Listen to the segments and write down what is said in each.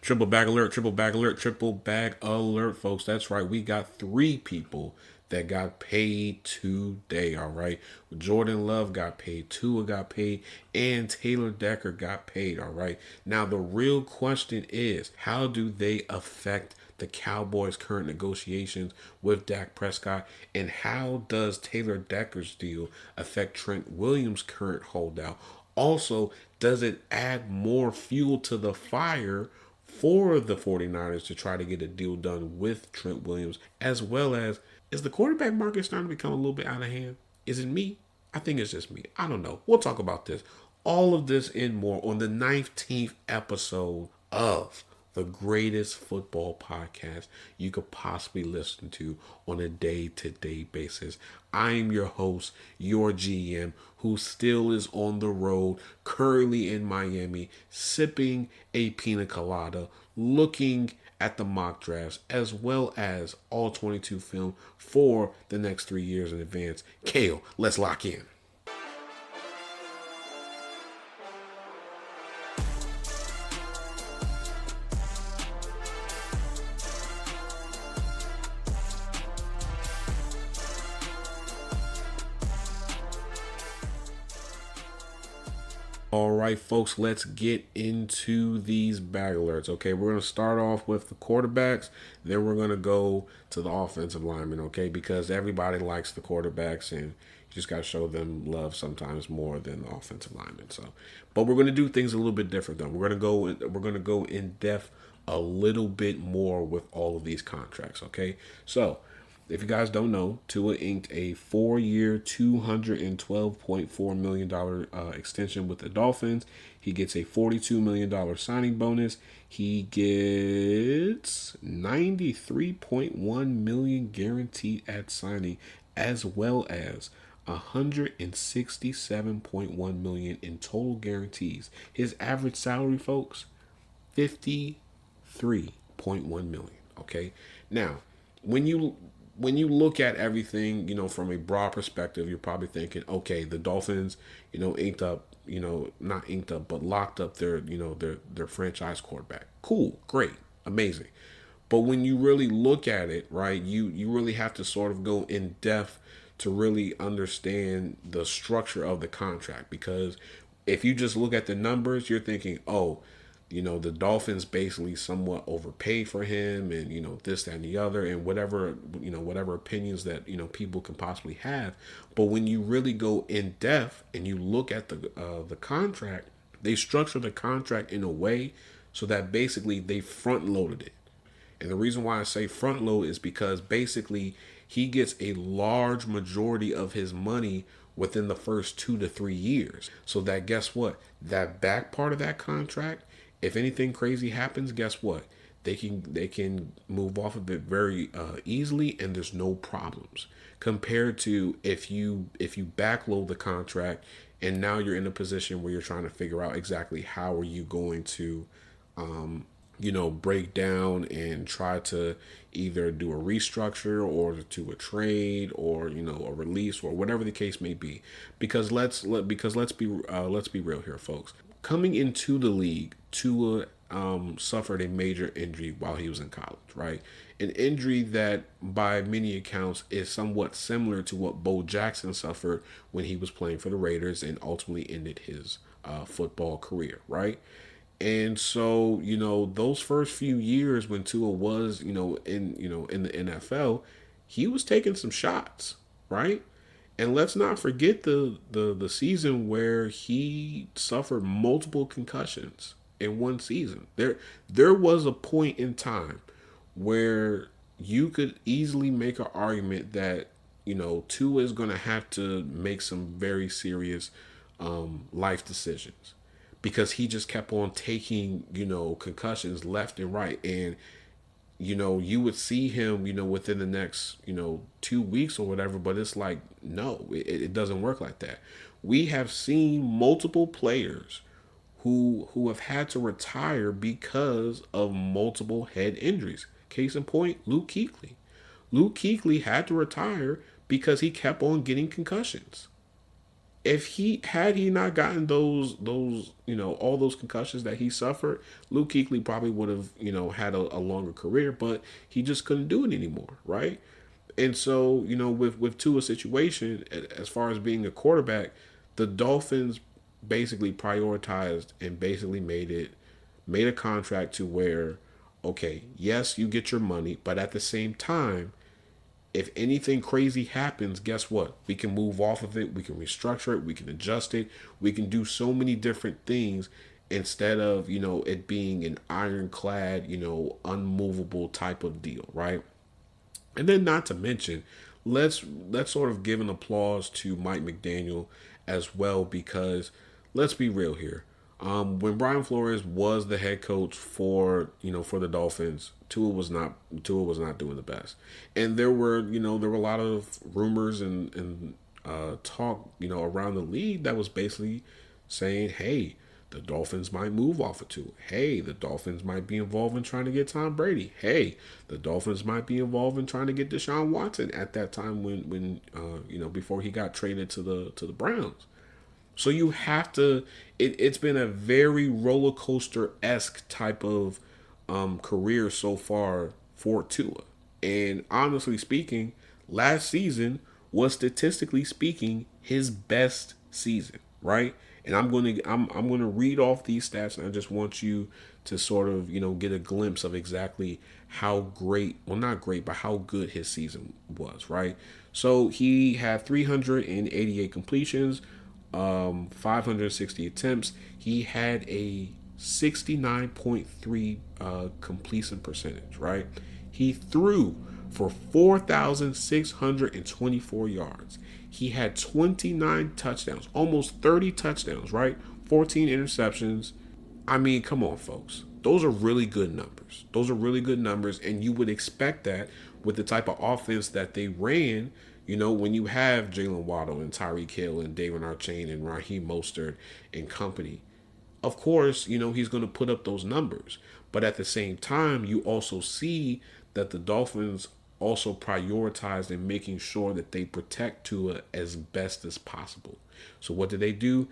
Triple bag alert, triple bag alert, triple bag alert, folks. That's right. We got three people that got paid today, all right? Jordan Love got paid, Tua got paid, and Taylor Decker got paid, all right? Now, the real question is, how do they affect the Cowboys' current negotiations with Dak Prescott, and how does Taylor Decker's deal affect Trent Williams' current holdout? Also, does it add more fuel to the fire for the 49ers to try to get a deal done with Trent Williams, as well as is the quarterback market starting to become a little bit out of hand? Is it me? I think it's just me. I don't know. We'll talk about this. All of this and more on the 19th episode of the greatest football podcast you could possibly listen to on a day-to-day basis. I am your host, your GM, who still is on the road, currently in Miami, sipping a pina colada, looking at the mock drafts, as well as all 22 film for the next 3 years in advance. Kale, let's lock in. All right, folks, let's get into these bag alerts. Okay, we're going to start off with the quarterbacks. Then we're going to go to the offensive linemen, okay, because everybody likes the quarterbacks and you just got to show them love sometimes more than the offensive linemen. So, but we're going to do things a little bit different, though. We're going to go in depth a little bit more with all of these contracts, okay? So, if you guys don't know, Tua inked a 4-year, $212.4 million extension with the Dolphins. He gets a $42 million signing bonus. He gets $93.1 million guaranteed at signing, as well as $167.1 million in total guarantees. His average salary, folks, $53.1 million. Okay, now when you look at everything, from a broad perspective, you're probably thinking, okay, the Dolphins, inked up, not inked up, but locked up their franchise quarterback. Cool, great, amazing. But when you really look at it, right, you really have to sort of go in depth to really understand the structure of the contract. Because if you just look at the numbers, you're thinking, oh, the Dolphins basically somewhat overpaid for him, and this, that, and the other, and whatever opinions that people can possibly have. But when you really go in depth and you look at the contract, they structure the contract in a way so that basically they front loaded it. And the reason why I say front load is because basically he gets a large majority of his money within the first 2 to 3 years. So that, guess what? That back part of that contract, if anything crazy happens, guess what? They can move off of it very easily, and there's no problems. Compared to if you backload the contract, and now you're in a position where you're trying to figure out exactly how are you going to, break down and try to either do a restructure or to a trade or a release or whatever the case may be. Because let's be real here, folks. Coming into the league, Tua suffered a major injury while he was in college, right? An injury that, by many accounts, is somewhat similar to what Bo Jackson suffered when he was playing for the Raiders and ultimately ended his football career, right? And so, those first few years when Tua was, in the NFL, he was taking some shots, right? And let's not forget the season where he suffered multiple concussions in one season. There was a point in time where you could easily make an argument that, Tua is going to have to make some very serious life decisions, because he just kept on taking, concussions left and right. And you would see him, within the next, 2 weeks or whatever, but it's like, no, it doesn't work like that. We have seen multiple players who have had to retire because of multiple head injuries. Case in point, Luke Kuechly. Luke Kuechly had to retire because he kept on getting concussions. If he not gotten those all those concussions that he suffered, Luke Kuechly probably would have had a longer career, but he just couldn't do it anymore, right? And so with Tua's situation, as far as being a quarterback, the Dolphins basically prioritized and basically made a contract to where, okay, yes, you get your money, but at the same time, if anything crazy happens, guess what? We can move off of it. We can restructure it. We can adjust it. We can do so many different things instead of, it being an ironclad, unmovable type of deal, right? And then not to mention, let's sort of give an applause to Mike McDaniel as well, because let's be real here. When Brian Flores was the head coach for the Dolphins, Tua was not doing the best, and there were a lot of rumors and talk around the league that was basically saying, hey, the Dolphins might move off of Tua. Hey, the Dolphins might be involved in trying to get Tom Brady. Hey, the Dolphins might be involved in trying to get Deshaun Watson at that time when before he got traded to the Browns. So you have to. It's been a very roller coaster esque type of career so far for Tua. And honestly speaking, last season was statistically speaking his best season, right? And I'm gonna read off these stats, and I just want you to sort of get a glimpse of exactly how great, well, not great, but how good his season was, right? So he had 388 completions, 560 attempts. He had a 69.3 completion percentage, right? He threw for 4,624 yards. He had 29 touchdowns, almost 30 touchdowns, right? 14 interceptions. I mean, come on, folks. Those are really good numbers. Those are really good numbers, and you would expect that with the type of offense that they ran. When you have Jalen Waddle and Tyreek Hill and David Archain and Raheem Mostert and company, of course, he's going to put up those numbers. But at the same time, you also see that the Dolphins also prioritized in making sure that they protect Tua as best as possible. So what did they do?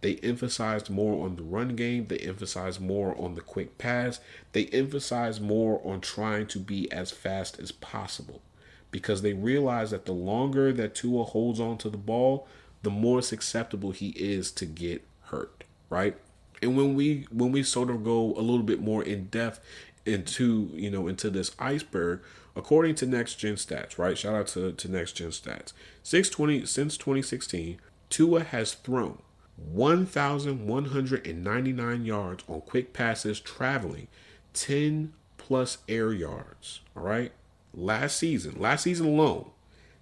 They emphasized more on the run game. They emphasized more on the quick pass. They emphasized more on trying to be as fast as possible, because they realize that the longer that Tua holds on to the ball, the more susceptible he is to get hurt, right? And when we sort of go a little bit more in depth into this iceberg, according to Next Gen Stats, right? Shout out to Next Gen Stats. Since 2016, Tua has thrown 1,199 yards on quick passes, traveling 10 plus air yards. All right, last season alone,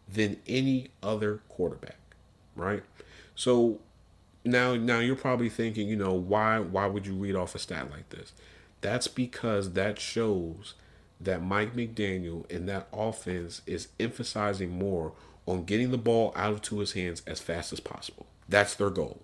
than any other quarterback, right? So now you're probably thinking, why would you read off a stat like this? That's because that shows that Mike McDaniel and that offense is emphasizing more on getting the ball out of Tua's hands as fast as possible. That's their goal,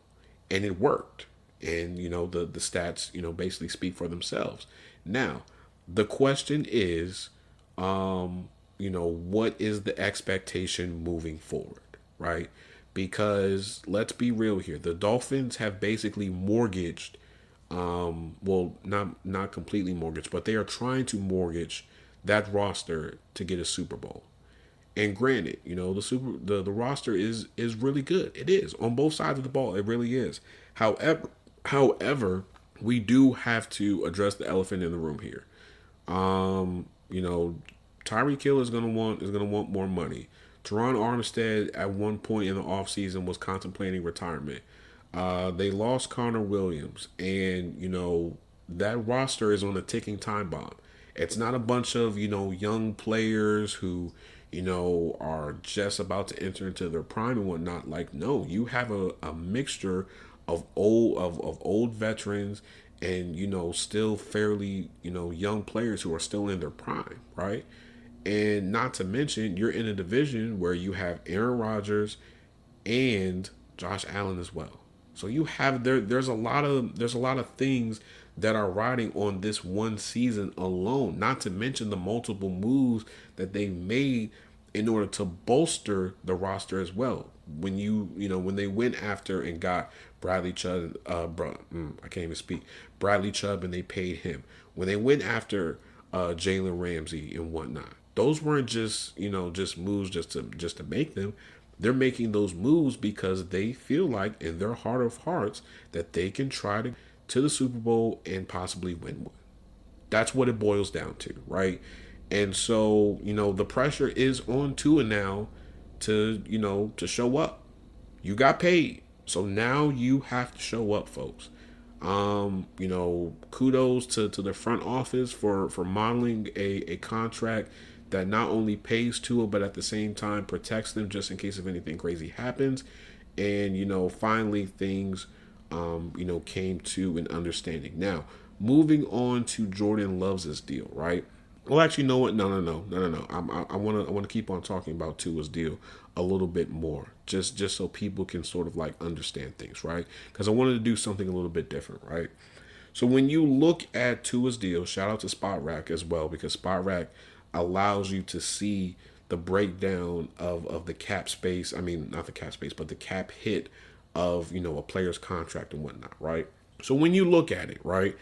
and it worked. And the stats basically speak for themselves. Now, the question is, what is the expectation moving forward, right? Because let's be real here, the Dolphins have basically mortgaged, not completely mortgaged, but they are trying to mortgage that roster to get a Super Bowl. And granted, the roster is really good. It is on both sides of the ball. It really is. However, we do have to address the elephant in the room here. Tyreek Hill is gonna want more money. Teron Armstead at one point in the offseason was contemplating retirement. They lost Connor Williams, and that roster is on a ticking time bomb. It's not a bunch of young players who are just about to enter into their prime and whatnot. Like, no, you have a mixture of old veterans and still fairly young players who are still in their prime, right? And not to mention, you're in a division where you have Aaron Rodgers and Josh Allen as well. So you have there's a lot of things that are riding on this one season alone. Not to mention the multiple moves that they made in order to bolster the roster as well. When they went after and got Bradley Chubb, I can't even speak, Bradley Chubb, and they paid him. When they went after Jalen Ramsey and whatnot, those weren't just moves just to make them. They're making those moves because they feel like in their heart of hearts that they can try to the Super Bowl and possibly win one. That's what it boils down to, right? And so, the pressure is on Tua now to show up. You got paid. So now you have to show up, folks. Kudos to the front office for modeling a contract that not only pays Tua, but at the same time protects them just in case if anything crazy happens. And, finally things, came to an understanding. Now, moving on to Jordan Love's deal, right? Well, actually, you know what? No. I want to keep on talking about Tua's deal a little bit more, just so people can sort of like understand things, right? Because I wanted to do something a little bit different, right? So when you look at Tua's deal, shout out to Spot Rack as well, because Spot Rack allows you to see the breakdown of the cap space. I mean, not the cap space, but the cap hit of a player's contract and whatnot, right? So when you look at it, right,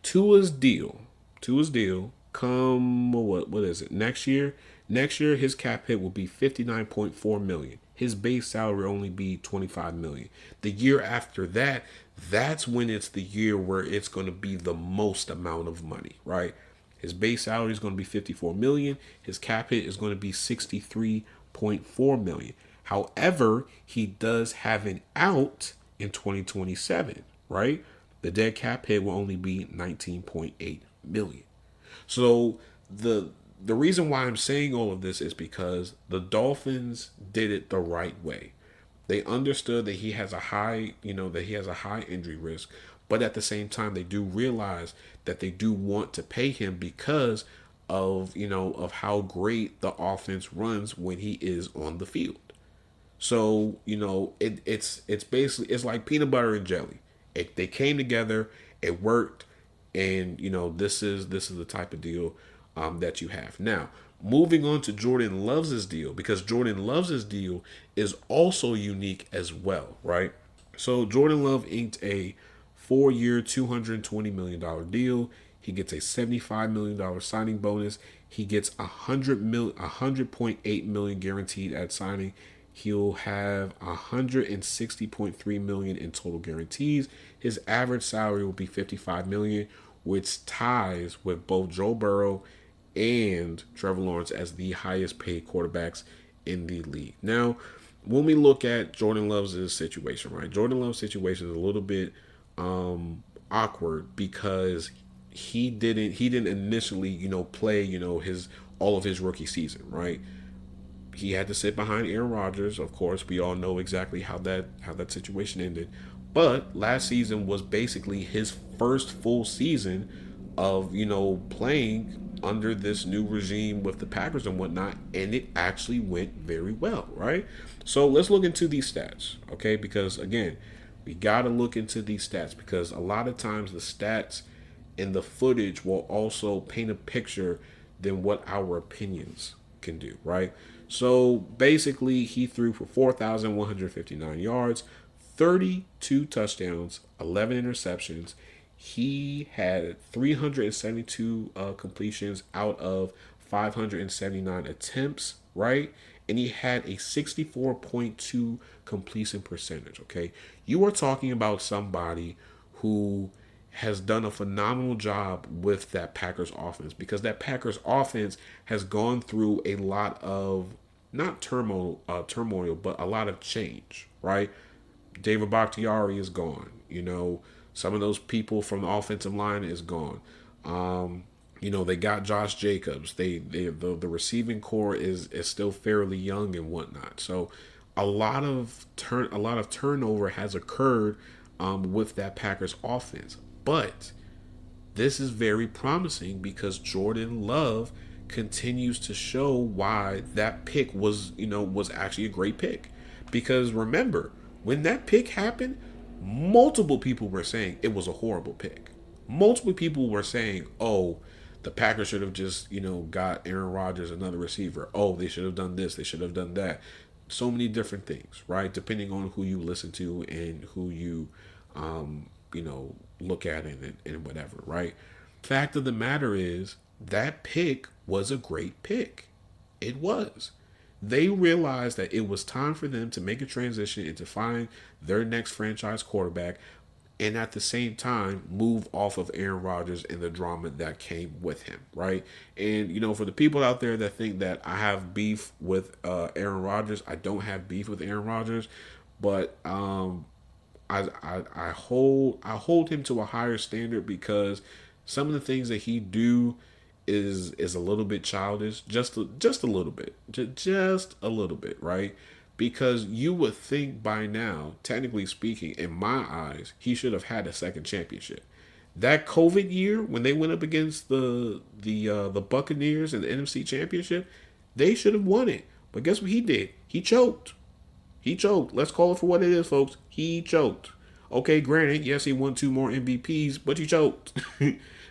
Tua's deal, come what is it? Next year his cap hit will be $59.4 million. His base salary will only be $25 million. The year after that, that's when it's the year where it's going to be the most amount of money, right? His base salary is going to be $54 million. His cap hit is going to be $63.4 million. However, he does have an out in 2027, right? The dead cap hit will only be $19.8 million. So the reason why I'm saying all of this is because the Dolphins did it the right way. They understood that he has a high injury risk, but at the same time they do realize that they do want to pay him because of how great the offense runs when he is on the field. So, it's basically, it's like peanut butter and jelly. They came together, it worked, and this is the type of deal that you have. Now, moving on to Jordan Love's deal, because Jordan Love's deal is also unique as well, right? So Jordan Love inked a 4-year, $220 million deal. He gets a $75 million signing bonus. He gets $100.8 million guaranteed at signing. He'll have $160.3 million in total guarantees. His average salary will be $55 million, which ties with both Joe Burrow and Trevor Lawrence as the highest paid quarterbacks in the league. Now, when we look at Jordan Love's situation, right? Jordan Love's situation is a little bit awkward because he didn't initially, play, all of his rookie season, right? He had to sit behind Aaron Rodgers. Of course, we all know exactly how that situation ended. But last season was basically his first full season of, playing under this new regime with the Packers and whatnot, and it actually went very well, right? So let's look into these stats, okay? Because again, we got to look into these stats because a lot of times the stats and the footage will also paint a picture than what our opinions can do, right? So basically, he threw for 4,159 yards, 32 touchdowns, 11 interceptions. He had 372 completions out of 579 attempts, right? And he had a 64.2 completion percentage, okay? You are talking about somebody who has done a phenomenal job with that Packers offense because that Packers offense has gone through a lot of, not turmoil, but a lot of change, right? David Bakhtiari is gone. Some of those people from the offensive line is gone. They got Josh Jacobs. The receiving core is still fairly young and whatnot. So a lot of turnover has occurred with that Packers offense. But this is very promising because Jordan Love continues to show why that pick was actually a great pick. Because remember, when that pick happened, multiple people were saying it was a horrible pick. Multiple people were saying, oh, The Packers should have just, got Aaron Rodgers another receiver. Oh, they should have done this. They should have done that. So many different things, right? Depending on who you listen to and who you, look at and whatever, right? Fact of the matter is that pick was a great pick. It was. They realized that it was time for them to make a transition and to find their next franchise quarterback, and at the same time move off of Aaron Rodgers and the drama that came with him, right? And for the people out there that think that I have beef with Aaron Rodgers, I don't have beef with Aaron Rodgers, but I hold him to a higher standard because some of the things that he do is a little bit childish, just a little bit, just a little bit, right? Because you would think by now, technically speaking, in my eyes, he should have had a second championship. That COVID year when they went up against the Buccaneers in the NFC Championship, they should have won it. But guess what he did? He choked. He choked. Let's call it for what it is, folks. He choked. Okay, granted, yes, he won 2 more MVPs, but he choked.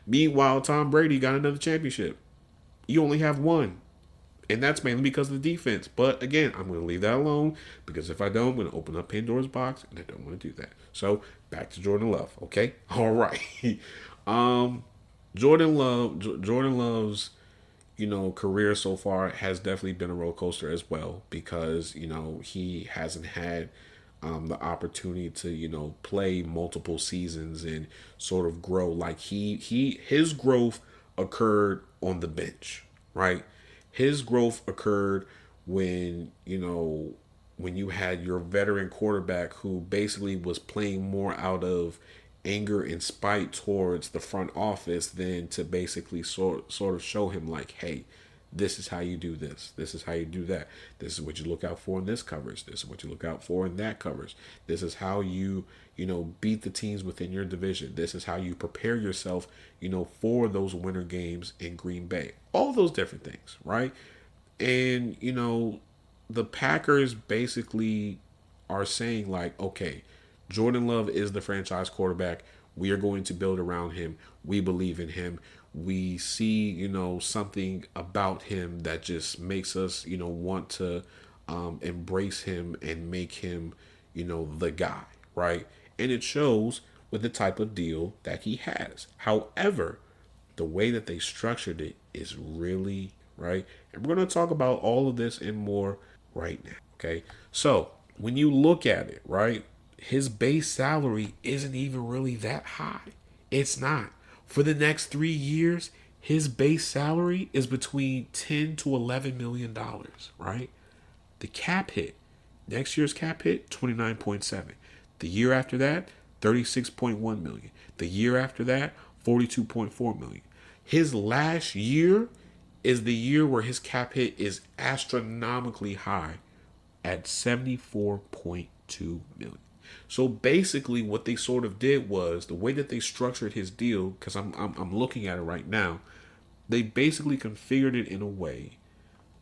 Meanwhile, Tom Brady got another championship. You only have one. And that's mainly because of the defense. But again, I'm going to leave that alone because if I don't, I'm going to open up Pandora's box and I don't want to do that. So back to Jordan Love. Okay. All right. Jordan Love's, career so far has definitely been a roller coaster as well because, he hasn't had the opportunity to, play multiple seasons and sort of grow. Like his growth occurred on the bench, right? His growth occurred when you had your veteran quarterback who basically was playing more out of anger and spite towards the front office than to basically sort of show him like, hey, this is how you do this. This is how you do that. This is what you look out for in this coverage. This is what you look out for in that coverage. This is how you beat the teams within your division. This is how you prepare yourself, for those winter games in Green Bay. All those different things, right? And, the Packers basically are saying like, okay, Jordan Love is the franchise quarterback. We are going to build around him. We believe in him. We see, something about him that just makes us, want to embrace him and make him, the guy, right? And it shows with the type of deal that he has. However, the way that they structured it is really right. And we're going to talk about all of this and more right now. Okay. So when you look at it, right, his base salary isn't even really that high. It's not. For the next 3 years, his base salary is between $10 to $11 million, right? The cap hit, next year's cap hit, 29.7. The year after that, 36.1 million. The year after that, 42.4 million. His last year is the year where his cap hit is astronomically high at 74.2 million. So basically what they sort of did was the way that they structured his deal, because I'm looking at it right now, they basically configured it in a way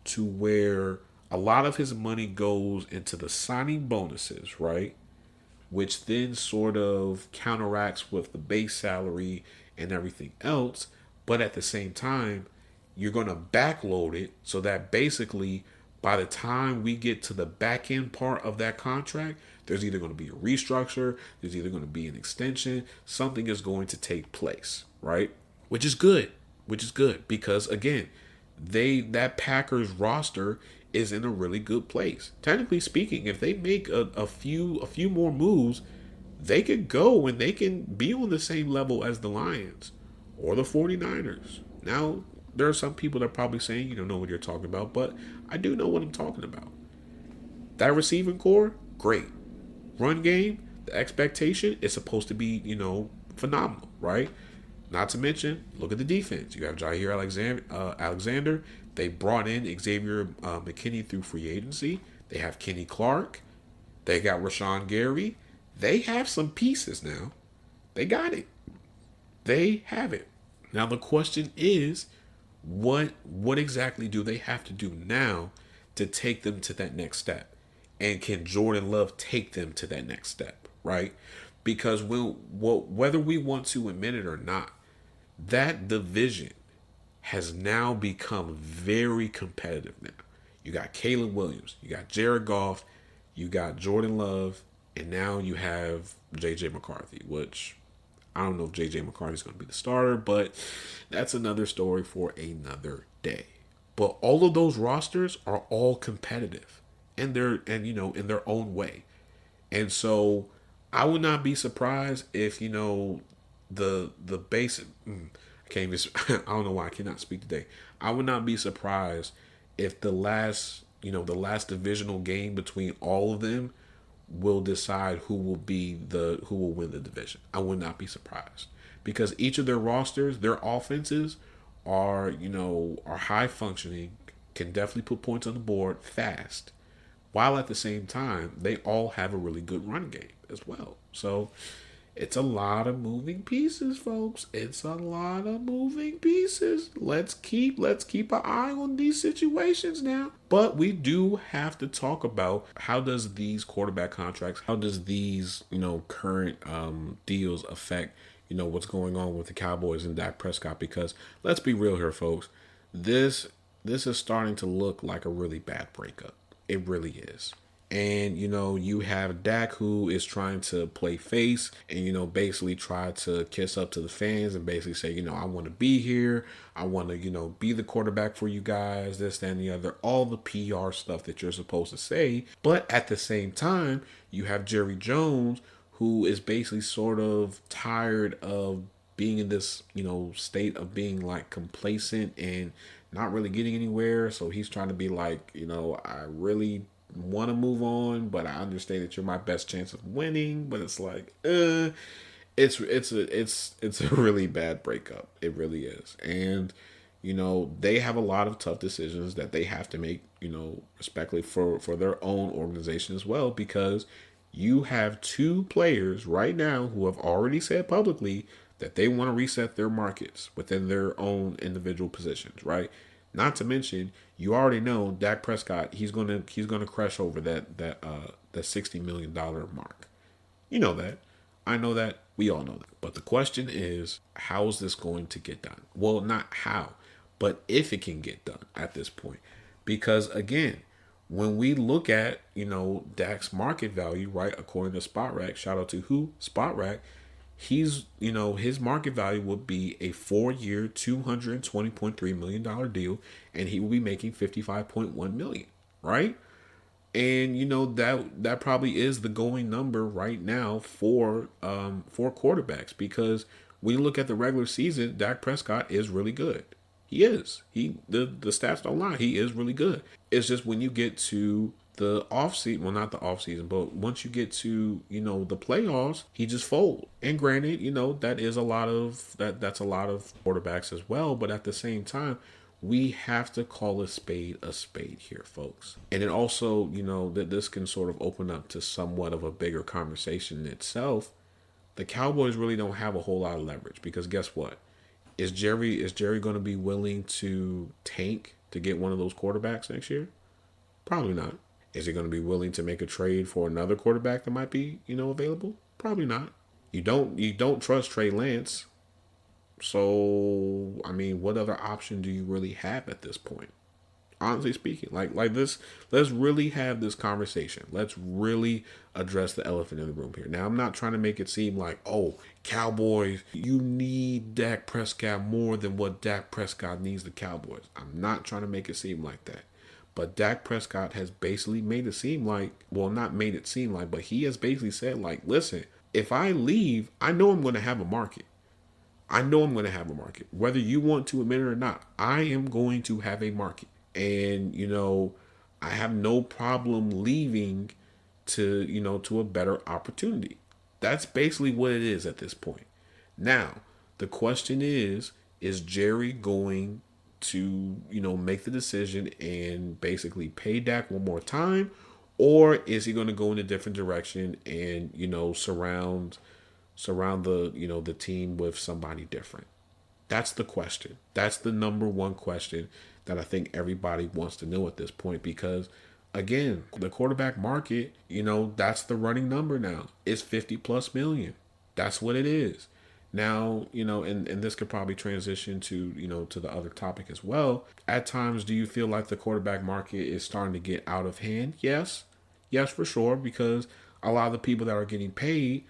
to where a lot of his money goes into the signing bonuses, right? Which then sort of counteracts with the base salary and everything else. But at the same time, you're going to backload it so that basically by the time we get to the back end part of that contract, there's either going to be a restructure, there's either going to be an extension, something is going to take place, right? Which is good because again, that Packers roster is in a really good place. Technically speaking, if they make a few more moves, they could go and they can be on the same level as the Lions or the 49ers. Now, there are some people that are probably saying you don't know what you're talking about, but I do know what I'm talking about. That receiving core, great. Run game, the expectation is supposed to be, phenomenal, right? Not to mention, look at the defense. You have Jair Alexander. They brought in Xavier McKinney through free agency. They have Kenny Clark. They got Rashawn Gary. They have some pieces now. They got it. They have it. Now the question is, what exactly do they have to do now to take them to that next step? And can Jordan Love take them to that next step, right? Because whether we want to admit it or not, that division has now become very competitive now. You got Caleb Williams, you got Jared Goff, you got Jordan Love, and now you have JJ McCarthy, which I don't know if JJ McCarthy is going to be the starter, but that's another story for another day. But all of those rosters are all competitive, and in their own way. And so I would not be surprised if the basic. I can't even. I don't know why I cannot speak today. I would not be surprised if the last divisional game between all of them will decide who will win the division. I would not be surprised because each of their rosters, their offenses are high functioning, can definitely put points on the board fast, while at the same time they all have a really good run game as well. So it's a lot of moving pieces, folks. It's a lot of moving pieces. Let's keep an eye on these situations now. But we do have to talk about how does these quarterback contracts, how does these current deals affect what's going on with the Cowboys and Dak Prescott? Because let's be real here, folks. This is starting to look like a really bad breakup. It really is. And you have Dak, who is trying to play face and basically try to kiss up to the fans and basically say, I want to be here, I want to be the quarterback for you guys, this, that, and the other, all the PR stuff that you're supposed to say. But at the same time, you have Jerry Jones, who is basically sort of tired of being in this state of being like complacent and not really getting anywhere. So he's trying to be like, I really want to move on, but I understand that you're my best chance of winning. But it's like, it's a really bad breakup. It really is. And they have a lot of tough decisions that they have to make, respectfully for their own organization as well, because you have two players right now who have already said publicly that they want to reset their markets within their own individual positions, right? Not to mention, you already know Dak Prescott, he's gonna crash over that $60 million mark. You know that. I know that. We all know that. But the question is, how is this going to get done? Well, not how, but if it can get done at this point. Because again, when we look at, Dak's market value, right, according to SpotRack, shout out to who? SpotRack, he's, his market value would be a 4-year, $220.3 million deal, and he will be making $55.1 million, right? And that probably is the going number right now for quarterbacks, because when you look at the regular season, Dak Prescott is really good. He is. The stats don't lie. He is really good. It's just when you get to the off season, well, not the off season, but once you get to the playoffs, he just folds. And granted, that is a lot of that's a lot of quarterbacks as well. But at the same time, we have to call a spade here, folks. And it also, that this can sort of open up to somewhat of a bigger conversation in itself. The Cowboys really don't have a whole lot of leverage, because guess what? Is Jerry going to be willing to tank to get one of those quarterbacks next year? Probably not. Is he going to be willing to make a trade for another quarterback that might be, available? Probably not. You don't trust Trey Lance. So, I mean, what other option do you really have at this point? Honestly speaking, like this, let's really have this conversation. Let's really address the elephant in the room here. Now, I'm not trying to make it seem like, oh, Cowboys, you need Dak Prescott more than what Dak Prescott needs the Cowboys. I'm not trying to make it seem like that. But Dak Prescott has basically made it seem like, well, not made it seem like, but he has basically said, like, listen, if I leave, I know I'm going to have a market. I know I'm going to have a market. Whether you want to admit it or not, I am going to have a market. And, I have no problem leaving to a better opportunity. That's basically what it is at this point. Now, the question is Jerry going to, make the decision and basically pay Dak one more time? Or is he going to go in a different direction and, surround the team with somebody different? That's the question. That's the number one question that I think everybody wants to know at this point, because again, the quarterback market, that's the running number now. It's 50 plus million. That's what it is. Now, and this could probably transition to, to the other topic as well. At times, do you feel like the quarterback market is starting to get out of hand? Yes. Yes, for sure, because a lot of the people that are getting paid,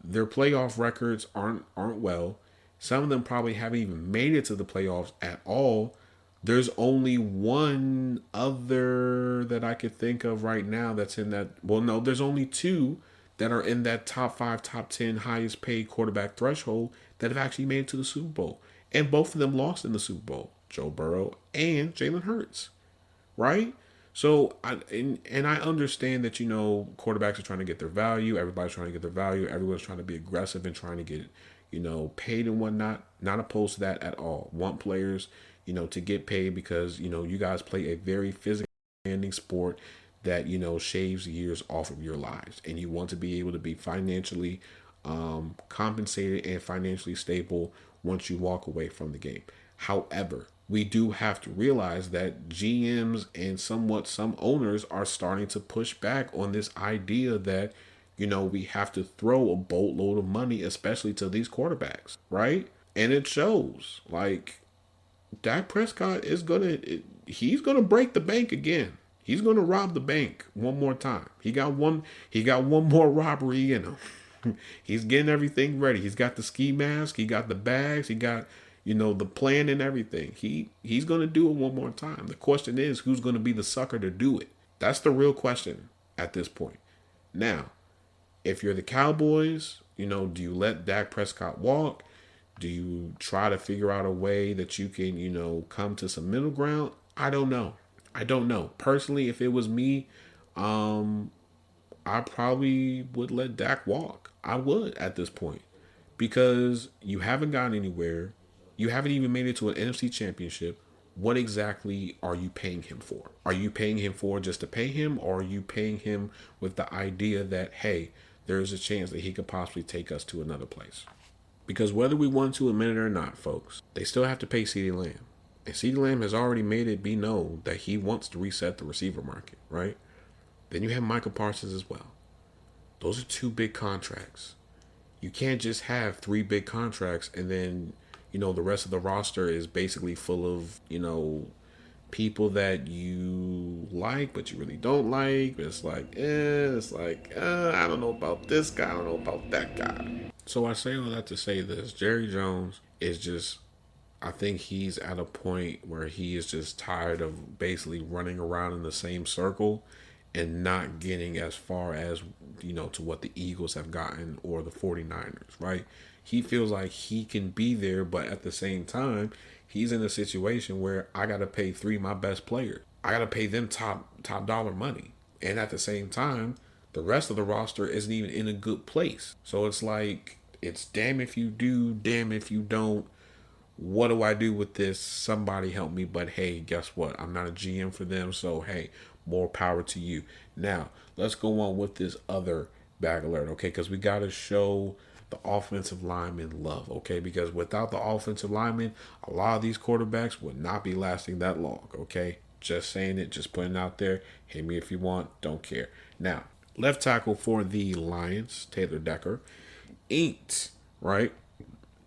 their playoff records aren't well. Some of them probably haven't even made it to the playoffs at all. There's only one other that I could think of right now that's in that. Well, no, there's only two that are in that top five, top 10 highest paid quarterback threshold that have actually made it to the Super Bowl. And both of them lost in the Super Bowl, Joe Burrow and Jalen Hurts, right? So and I understand that quarterbacks are trying to get their value. Everybody's trying to get their value. Everyone's trying to be aggressive and trying to get paid and whatnot. Not opposed to that at all. Want players to get paid because you guys play a very physical demanding sport that shaves years off of your lives, and you want to be able to be financially compensated and financially stable once you walk away from the game. However, we do have to realize that GMs and somewhat some owners are starting to push back on this idea that we have to throw a boatload of money, especially to these quarterbacks, right? And it shows. Like, Dak Prescott he's gonna break the bank again. He's gonna rob the bank one more time. He got one more robbery in him. He's getting everything ready. He's got the ski mask, he got the bags, he got the plan and everything. He's gonna do it one more time. The question is, who's gonna be the sucker to do it? That's the real question at this point. Now, if you're the Cowboys, do you let Dak Prescott walk? Do you try to figure out a way that you can, come to some middle ground? I don't know. Personally, if it was me, I probably would let Dak walk. I would at this point because you haven't gotten anywhere. You haven't even made it to an NFC championship. What exactly are you paying him for? Are you paying him for just to pay him, or are you paying him with the idea that, hey, there's a chance that he could possibly take us to another place? Because whether we want to admit it or not, folks, they still have to pay CeeDee Lamb. And CeeDee Lamb has already made it be known that he wants to reset the receiver market, right? Then you have Michael Parsons as well. Those are two big contracts. You can't just have three big contracts and then, the rest of the roster is basically full of, people that you like, but you really don't like. It's like, I don't know about this guy. I don't know about that guy. So I say all that to say this. Jerry Jones is just, I think he's at a point where he is just tired of basically running around in the same circle and not getting as far as, to what the Eagles have gotten or the 49ers, right? He feels like he can be there, but at the same time, he's in a situation where I got to pay three of my best players. I got to pay them top dollar money. And at the same time, the rest of the roster isn't even in a good place. So it's like, it's damn if you do, damn if you don't. What do I do with this? Somebody help me. But hey, guess what? I'm not a GM for them. So hey, more power to you. Now, let's go on with this other bag alert, okay? Because we got to show the offensive linemen love, okay? Because without the offensive linemen, a lot of these quarterbacks would not be lasting that long, okay? Just saying it, just putting it out there. Hit me if you want, don't care. Now, left tackle for the Lions, Taylor Decker, inked a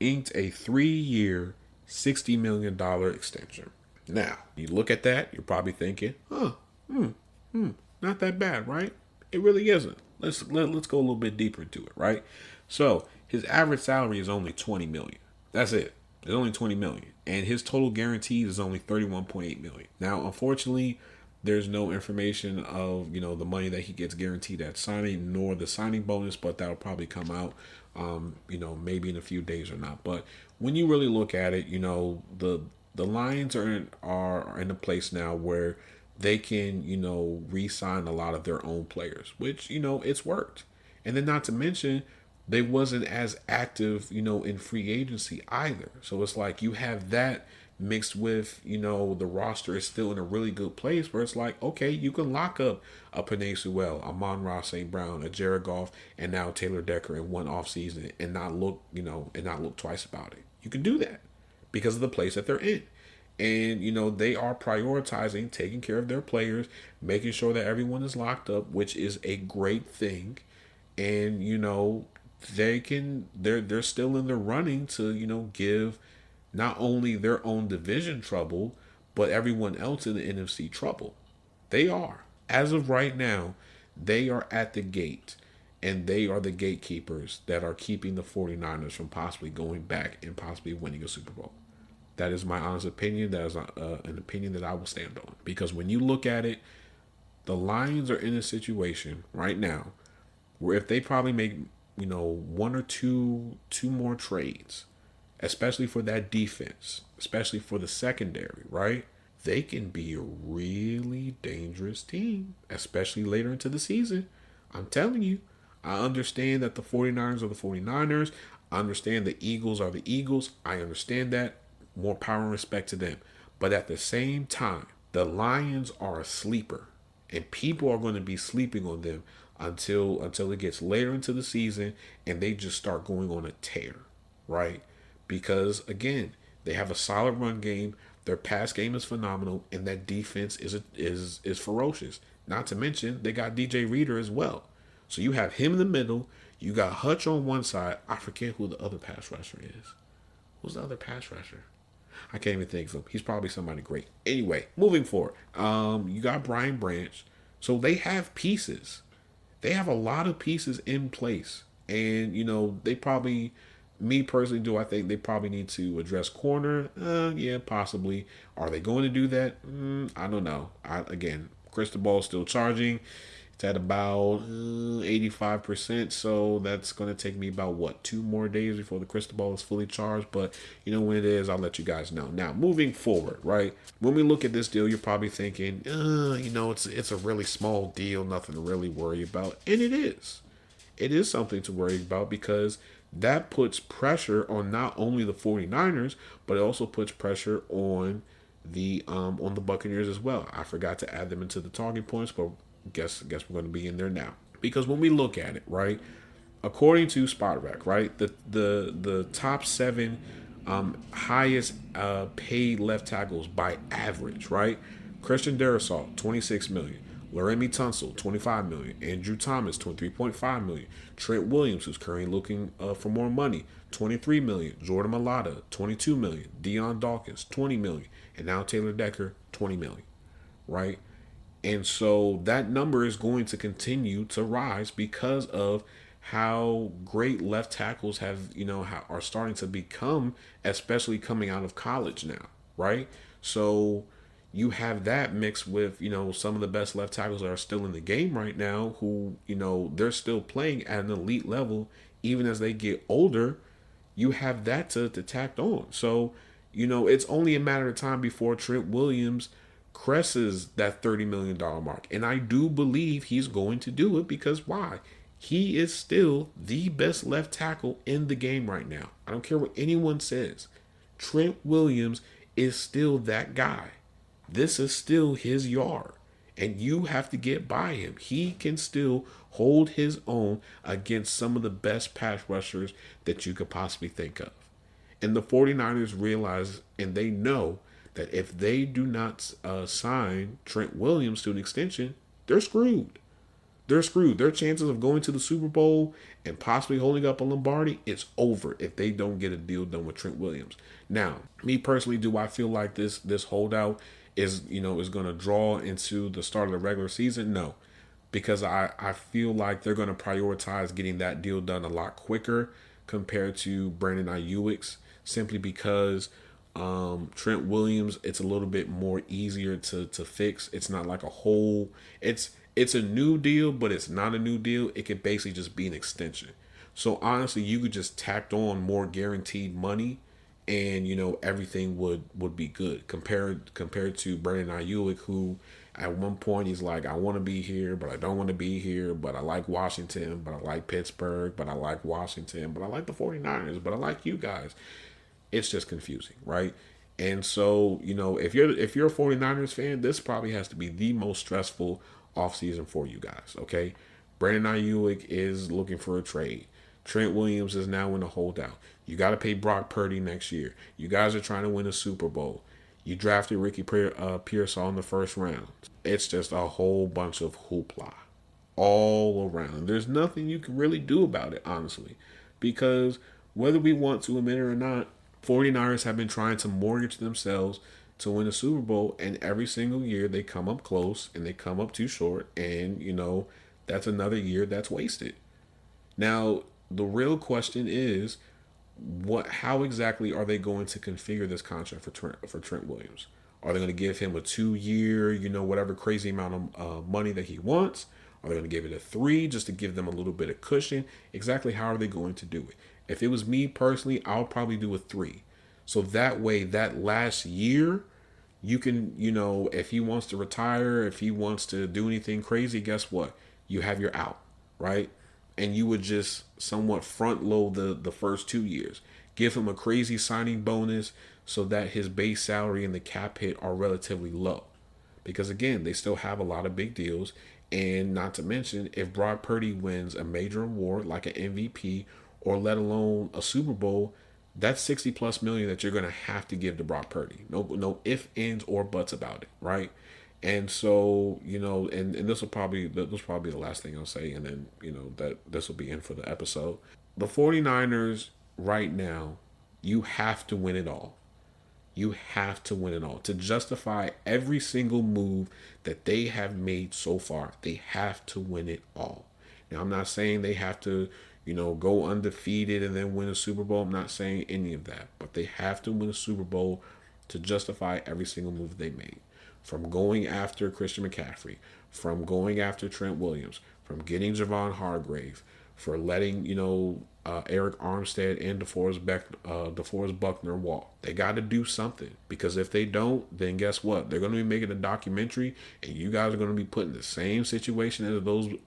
3-year, $60 million extension. Now, you look at that, you're probably thinking, not that bad, right? It really isn't. Let's go a little bit deeper into it, right? So his average salary is only $20 million. That's it. It's only $20 million, and his total guaranteed is only $31.8 million. Now, unfortunately, there's no information of the money that he gets guaranteed at signing, nor the signing bonus, but that'll probably come out, maybe in a few days or not. But when you really look at it, the Lions are in a place now where they can, re-sign a lot of their own players, which, it's worked. And then not to mention, they wasn't as active, in free agency either. So it's like you have that mixed with, the roster is still in a really good place where it's like, okay, you can lock up a Penei Sewell, a Amon-Ra St. Brown, a Jared Goff, and now Taylor Decker in one offseason and not look, and not look twice about it. You can do that because of the place that they're in. And, they are prioritizing taking care of their players, making sure that everyone is locked up, which is a great thing. And, they're still in the running to, give not only their own division trouble, but everyone else in the NFC trouble. They are. As of right now, they are at the gate, and they are the gatekeepers that are keeping the 49ers from possibly going back and possibly winning a Super Bowl. That is my honest opinion. That is an opinion that I will stand on. Because when you look at it, the Lions are in a situation right now where if they probably make, one or two more trades, especially for that defense, especially for the secondary, right? They can be a really dangerous team, especially later into the season. I'm telling you, I understand that the 49ers are the 49ers. I understand the Eagles are the Eagles. I understand that. More power and respect to them. But at the same time, the Lions are a sleeper. And people are going to be sleeping on them until it gets later into the season and they just start going on a tear, right? Because again, they have a solid run game, their pass game is phenomenal, and that defense is ferocious. Not to mention they got DJ Reader as well. So you have him in the middle, you got Hutch on one side. I forget who the other pass rusher is. Who's the other pass rusher? I can't even think of him. He's probably somebody great. Anyway, moving forward. You got Brian Branch. So they have pieces. They have a lot of pieces in place. And, they probably, me personally, do I think they probably need to address corner? Yeah, possibly. Are they going to do that? I don't know. Again, crystal ball still charging. It's at about 85%, so that's going to take me about, 2 more days before the crystal ball is fully charged. But, when it is, I'll let you guys know. Now, moving forward, right? When we look at this deal, you're probably thinking, it's a really small deal, nothing to really worry about. And it is. It is something to worry about because that puts pressure on not only the 49ers, but it also puts pressure on the Buccaneers as well. I forgot to add them into the talking points, but guess we're going to be in there now. Because when we look at it, right, according to SpotRec, right, the top 7 highest paid left tackles by average, right? Christian Darrisaw, $26 million. Laramie Tunsil, $25 million. Andrew Thomas, $23.5 million. Trent Williams, who's currently looking for more money, $23 million. Jordan Mailata, $22 million. Deion Dawkins, $20 million. And now Taylor Decker, $20 million, right? And so that number is going to continue to rise because of how great left tackles are starting to become, especially coming out of college now, right? So you have that mixed with, some of the best left tackles that are still in the game right now who, they're still playing at an elite level even as they get older. You have that to tack on. So, it's only a matter of time before Trent Williams cresses that $30 million mark. And I do believe he's going to do it because why? He is still the best left tackle in the game right now. I don't care what anyone says. Trent Williams is still that guy. This is still his yard. And you have to get by him. He can still hold his own against some of the best pass rushers that you could possibly think of. And the 49ers realize and they know that if they do not sign Trent Williams to an extension, they're screwed. They're screwed. Their chances of going to the Super Bowl and possibly holding up a Lombardi, it's over if they don't get a deal done with Trent Williams. Now, me personally, do I feel like this holdout is going to draw into the start of the regular season? No, because I feel like they're going to prioritize getting that deal done a lot quicker compared to Brandon Ayuk's, simply because Trent Williams, it's a little bit more easier to fix. It's not like a whole, it's a new deal, but it's not a new deal. It could basically just be an extension. So honestly, you could just tacked on more guaranteed money and everything would be good compared to Brandon Ayuk, who at one point he's like, I want to be here, but I don't want to be here, but I like Washington, but I like Pittsburgh, but I like Washington, but I like the 49ers, but I like you guys. It's just confusing, right? And so, if you're a 49ers fan, this probably has to be the most stressful offseason for you guys, okay? Brandon Ayuk is looking for a trade. Trent Williams is now in a holdout. You got to pay Brock Purdy next year. You guys are trying to win a Super Bowl. You drafted Ricky Pearsall in the first round. It's just a whole bunch of hoopla. all around. There's nothing you can really do about it, honestly, because whether we want to admit it or not, 49ers have been trying to mortgage themselves to win a Super Bowl, and every single year they come up close and they come up too short, and that's another year that's wasted. Now, the real question is, how exactly are they going to configure this contract for Trent Williams? Are they going to give him a 2 year, whatever crazy amount of money that he wants? Are they going to give it a 3 just to give them a little bit of cushion? Exactly how are they going to do it? If it was me personally, I'll probably do a 3. So that way, that last year, you can, if he wants to retire, if he wants to do anything crazy, guess what? You have your out, right? And you would just somewhat front load the first 2 years. Give him a crazy signing bonus so that his base salary and the cap hit are relatively low. Because again, they still have a lot of big deals. And not to mention, if Brock Purdy wins a major award like an MVP or let alone a Super Bowl, that's 60 plus million that you're going to have to give to Brock Purdy. No ifs, ands, or buts about it, right? And so, and this will probably be the last thing I'll say, and then, that this will be in for the episode. The 49ers right now, you have to win it all. You have to win it all. To justify every single move that they have made so far, they have to win it all. Now, I'm not saying they have to, go undefeated and then win a Super Bowl. I'm not saying any of that. But they have to win a Super Bowl to justify every single move they made. From going after Christian McCaffrey, from going after Trent Williams, from getting Javon Hargrave, for letting, Eric Armstead and DeForest Buckner walk. They got to do something, because if they don't, then guess what? They're going to be making a documentary, and you guys are going to be put in the same situation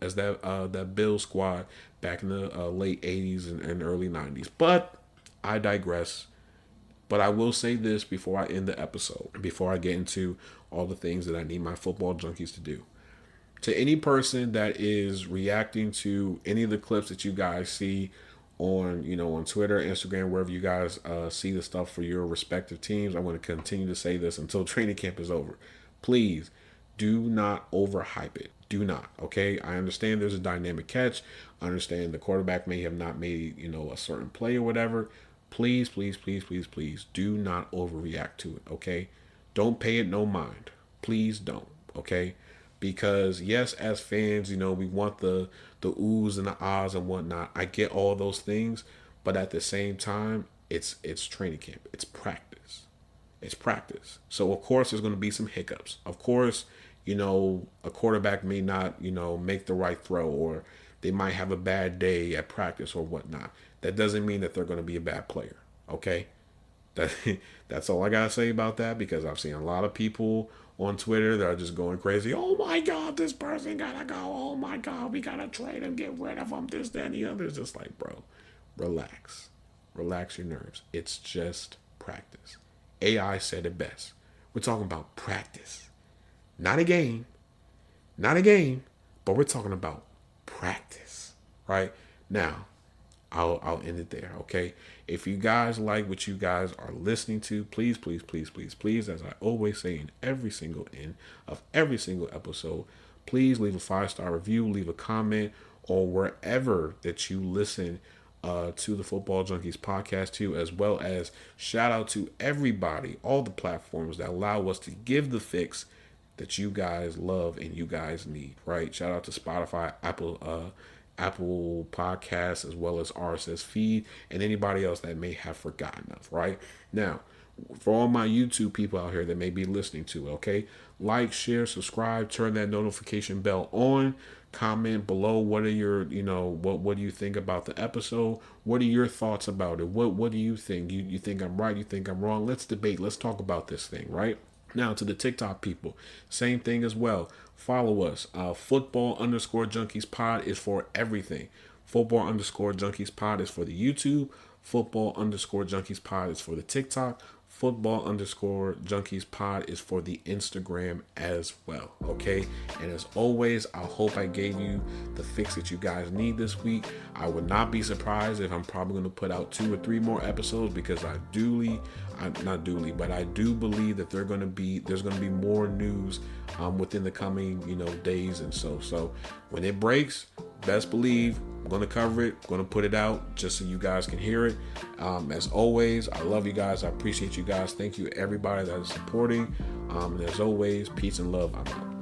as that Bills squad back in the late 80s and early 90s. But I digress. But I will say this before I end the episode, before I get into all the things that I need my football junkies to do. To any person that is reacting to any of the clips that you guys see on, on Twitter, Instagram, wherever you guys see the stuff for your respective teams, I want to continue to say this until training camp is over. Please do not overhype it. Do not, okay? I understand there's a dynamic catch. I understand the quarterback may have not made, a certain play or whatever. Please, please, please, please, please do not overreact to it, okay? Don't pay it no mind. Please don't, okay? Because yes, as fans, we want the oohs and the ahs and whatnot. I get all those things, but at the same time, it's training camp. It's practice. It's practice. So of course there's going to be some hiccups. Of course, a quarterback may not, make the right throw, or they might have a bad day at practice or whatnot. That doesn't mean that they're going to be a bad player. Okay. That's all I got to say about that, because I've seen a lot of people on Twitter that are just going crazy. Oh my God, this person gotta go. Oh my God, we gotta trade him, get rid of him, this, that, and the other. It's just like, bro, relax. Relax your nerves. It's just practice. AI said it best. We're talking about practice. Not a game. Not a game, but we're talking about practice. Right? Now, I'll end it there, okay? If you guys like what you guys are listening to, please, please, please, please, please, as I always say in every single end of every single episode, please leave a 5-star review, leave a comment on wherever that you listen to the Football Junkies podcast to, as well as shout out to everybody, all the platforms that allow us to give the fix that you guys love and you guys need, right? Shout out to Spotify, Apple Podcasts, as well as RSS feed, and anybody else that may have forgotten of, right? Now, for all my YouTube people out here that may be listening to it, okay? Like, share, subscribe, turn that notification bell on, comment below what are your, what do you think about the episode? What are your thoughts about it? What do you think? You think I'm right? You think I'm wrong? Let's debate. Let's talk about this thing, right? Now, to the TikTok people, same thing as well. Follow us. Football_junkies pod is for everything. Football_junkies pod is for the YouTube. Football_junkies pod is for the TikTok. football_junkies pod is for the Instagram as well. Okay. And as always, I hope I gave you the fix that you guys need this week. I would not be surprised if I'm probably going to put out 2 or 3 more episodes, because I do believe that there's going to be more news within the coming days. And so when it breaks, best believe I'm going to cover it, going to put it out just so you guys can hear it. As always, I love you guys. I appreciate you guys. Thank you everybody that is supporting. And as always, peace and love. I'm out.